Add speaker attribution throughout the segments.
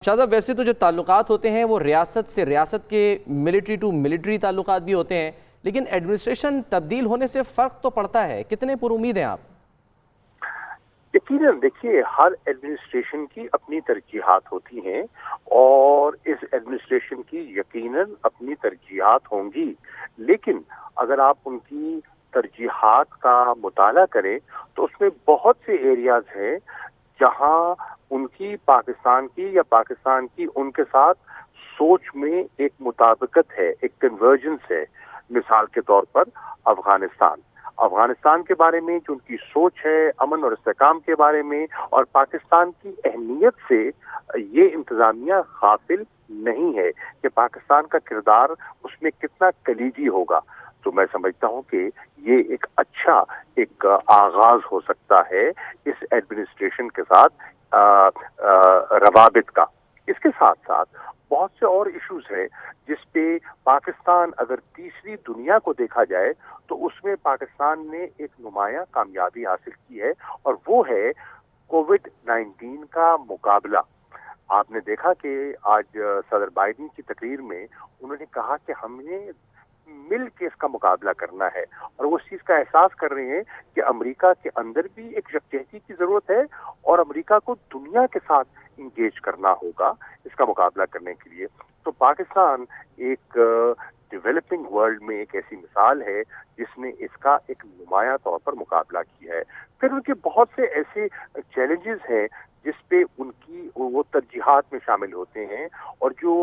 Speaker 1: शाहज़ाद वैसे तो जो ताल्लुकात होते हैं वो रियासत से रियासत के मिलिट्री टू मिलिट्री ताल्लुकात भी होते हैं, लेकिन एडमिनिस्ट्रेशन तब्दील होने से फ़र्क तो पड़ता है। कितने पुरुमीद हैं आप?
Speaker 2: यकीनन देखिए, हर एडमिनिस्ट्रेशन की अपनी तरजीहात होती हैं और इस एडमिनिस्ट्रेशन की यकीनन अपनी तरजीहात होंगी। लेकिन अगर आप उनकी तरजीहात का मुताला करें तो उसमें बहुत से एरियाज हैं जहां उनकी पाकिस्तान की या पाकिस्तान की उनके साथ सोच में एक मुताबिकत है, एक कन्वर्जेंस है। मिसाल के तौर पर अफगानिस्तान के बारे में जो उनकी सोच है, अमन और इस्तेहकाम के बारे में और पाकिस्तान की अहमियत से ये इंतजामिया गाफिल नहीं है कि पाकिस्तान का किरदार उसमें कितना कलीदी होगा। तो मैं समझता हूं कि ये एक अच्छा आगाज हो सकता है इस एडमिनिस्ट्रेशन के साथ रवाबित का। इसके साथ साथ बहुत से और इश्यूज हैं जिस पे पाकिस्तान, अगर तीसरी दुनिया को देखा जाए तो उसमें पाकिस्तान ने एक नुमाया कामयाबी हासिल की है और वो है कोविड-19 का मुकाबला। आपने देखा कि आज सदर बाइडेन की तकरीर में उन्होंने कहा कि हमने मिल के इसका मुकाबला करना है और वो इस चीज का एहसास कर रहे हैं कि अमेरिका के अंदर भी एक यकजहती की जरूरत है और अमेरिका को दुनिया के साथ इंगेज करना होगा इसका मुकाबला करने के लिए। तो पाकिस्तान एक डेवलपिंग वर्ल्ड में एक ऐसी मिसाल है जिसने इसका एक नुमाया तौर पर मुकाबला किया है। फिर उनके बहुत से ऐसे चैलेंजेस हैं जिस पे उनकी वो तरजीहात में शामिल होते हैं और जो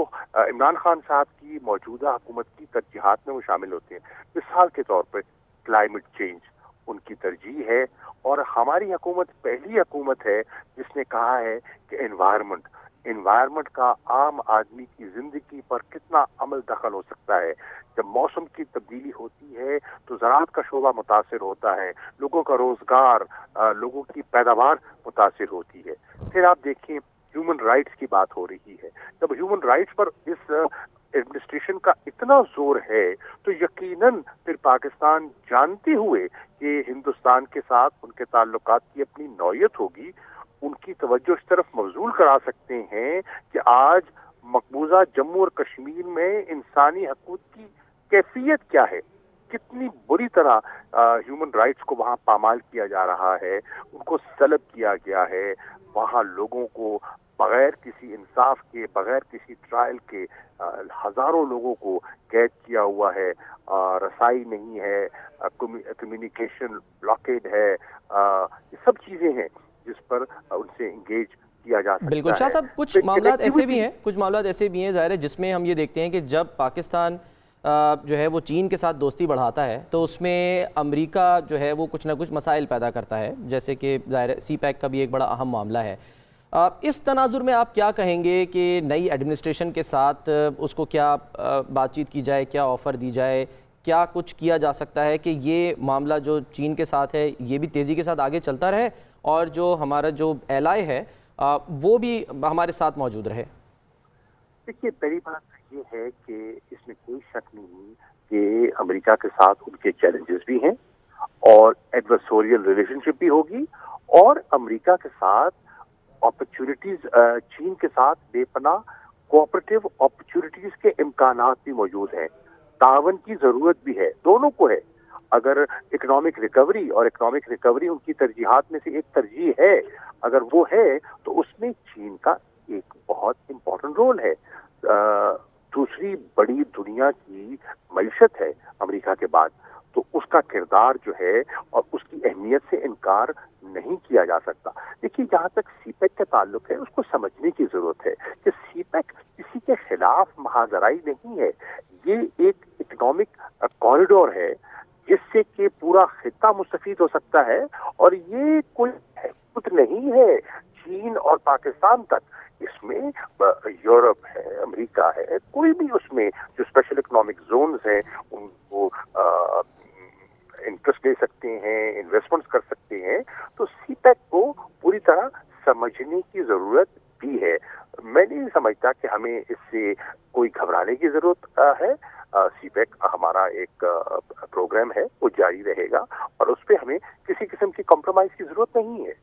Speaker 2: इमरान खान साहब की मौजूदा हुकूमत की तरजीहात में वो शामिल होते हैं। मिसाल के तौर पर क्लाइमेट चेंज उनकी तरजीह है और हमारी हुकूमत पहली हुकूमत है जिसने कहा है कि एनवायरनमेंट का आम आदमी की जिंदगी पर कितना अमल दखल हो सकता है। जब मौसम की तब्दीली होती है तो ज़राअत का शोबा मुतासिर होता है, लोगों का रोजगार, लोगों की पैदावार मुतासिर होती है। फिर आप देखिए ह्यूमन राइट्स की बात हो रही है। जब ह्यूमन राइट्स पर इस एडमिनिस्ट्रेशन का इतना जोर है तो यकीनन फिर पाकिस्तान जानते हुए कि हिंदुस्तान के साथ उनके ताल्लुकात की अपनी नौयत होगी, उनकी तवज्जो इस तरफ मबजूल करा सकते हैं कि आज मकबूजा जम्मू और कश्मीर में इंसानी हकूक की कैफियत क्या है, कितनी बुरी तरह ह्यूमन राइट्स को वहां पामाल किया जा रहा है, उनको सलब किया गया है। वहां लोगों को बगैर किसी इंसाफ के, बगैर किसी ट्रायल के हजारों लोगों को कैद किया हुआ है, रसाई नहीं है, कम्युनिकेशन ब्लॉकेड है। ये सब चीजें हैं जिस पर उनसे इंगेज किया जा सकता है।
Speaker 1: बिल्कुल शाह साहब, कुछ मामलात ऐसे भी हैं ज़ाहिर है जिसमें हम ये देखते हैं कि जब पाकिस्तान जो है वो चीन के साथ दोस्ती बढ़ाता है तो उसमें अमेरिका जो है वो कुछ ना कुछ मसाइल पैदा करता है, जैसे कि ज़ाहिर है CPEC का भी एक बड़ा अहम मामला है। इस तनाजुर में आप क्या कहेंगे कि नई एडमिनिस्ट्रेशन के साथ उसको क्या बातचीत की जाए, क्या ऑफ़र दी जाए, क्या कुछ किया जा सकता है कि ये मामला जो चीन के साथ है ये भी तेज़ी के साथ आगे चलता रहे और जो हमारा जो एलाय है वो भी हमारे साथ मौजूद रहे?
Speaker 2: देखिए, पहली बात ये है कि इसमें कोई शक नहीं कि अमेरिका के साथ उनके चैलेंजेस भी हैं और एडवर्सोरियल रिलेशनशिप भी होगी और अमेरिका के साथ अपॉर्चुनिटीज, चीन के साथ बेपनाह कोऑपरेटिव अपॉर्चुनिटीज के इम्कानात भी मौजूद हैं। तावन की जरूरत भी है, दोनों को है। अगर इकोनॉमिक रिकवरी उनकी तरजीहात में से एक तरजीह है, अगर वो है तो उसमें चीन का एक बहुत इम्पोर्टेंट रोल है। दूसरी बड़ी दुनिया की मईशत है अमेरिका के बाद, तो उसका किरदार जो है और उसकी अहमियत से इनकार नहीं किया जा सकता। देखिए, जहाँ तक CPEC का ताल्लुक है उसको समझने की जरूरत है कि CPEC किसी के खिलाफ महाजराई नहीं है। ये एक इकोनॉमिक कॉरिडोर है जिससे कि पूरा खित्ता मुस्तफीद हो सकता है और ये कोई खुद नहीं है चीन और पाकिस्तान तक। इसमें यूरोप है, अमेरिका है, कोई भी उसमें जो स्पेशल इकोनॉमिक जोन्स हैं उनको इंटरेस्ट ले सकते हैं, इन्वेस्टमेंट्स कर सकते हैं। तो CPEC को पूरी तरह समझने की जरूरत भी है। मैं नहीं समझता कि हमें इससे कोई घबराने की जरूरत है। CPEC हमारा एक प्रोग्राम है, वो जारी रहेगा और उस पर हमें किसी किस्म की कॉम्प्रोमाइज की जरूरत नहीं है।